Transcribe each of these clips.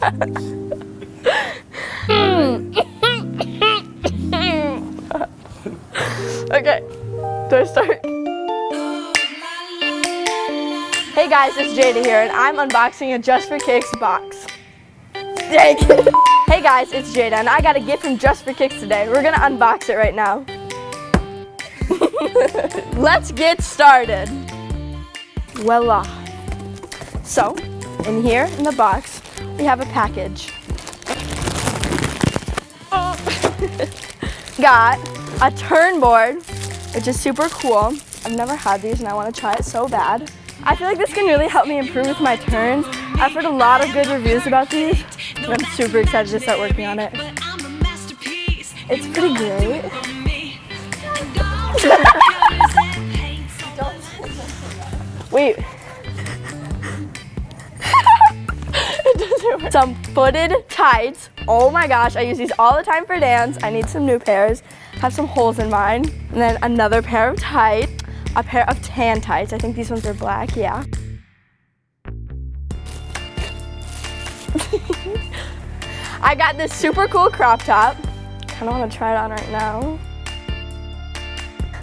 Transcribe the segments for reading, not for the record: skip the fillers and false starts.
Okay, do I start? Hey guys, it's Jada here, and I'm unboxing a Just For Kix box. Dang. Hey guys, it's Jada, and I got a gift from Just For Kix today. We're gonna unbox it right now. Let's get started. Voila. So, in here, in the box, we have a package. Got a turn board, which is super cool. I've never had these and I want to try it so bad. I feel like this can really help me improve with my turns. I've heard a lot of good reviews about these, and I'm super excited to start working on it. It's pretty great. Wait. It doesn't work. Some footed tights. Oh my gosh, I use these all the time for dance. I need some new pairs. Have some holes in mine. And then another pair of tights. A pair of tan tights. I think these ones are black, yeah. I got this super cool crop top. Kinda wanna try it on right now.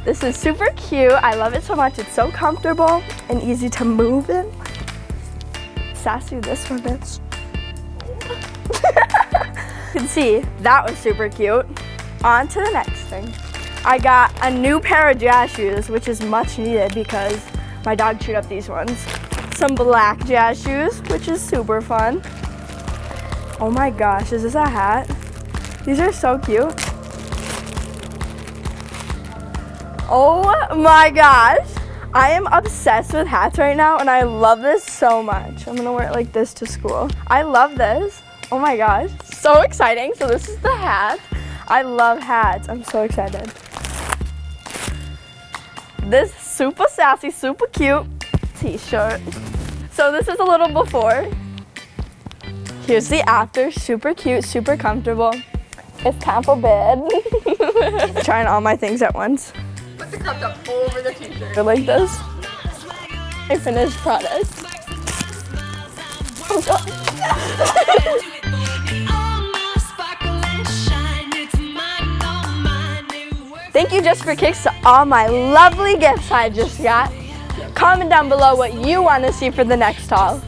This is super cute. I love it so much. It's so comfortable and easy to move in. Sassy this one is. You can see that was super cute. On to the next thing. I got a new pair of jazz shoes, which is much needed because my dog chewed up these ones. Some black jazz shoes, which is super fun. Oh my gosh, is this a hat? These are so cute. Oh my gosh. I am obsessed with hats right now and I love this so much. I'm gonna wear it like this to school. I love this. Oh my gosh, so exciting. So this is the hat. I love hats, I'm so excited. This super sassy, super cute t-shirt. So this is a little before. Here's the after, super cute, super comfortable. It's time for bed. Trying all my things at once. Put the cup up over the t-shirt. Like this. My finished product. Oh God. Thank you Just For Kix to all my lovely gifts I just got. Comment down below what you want to see for the next haul.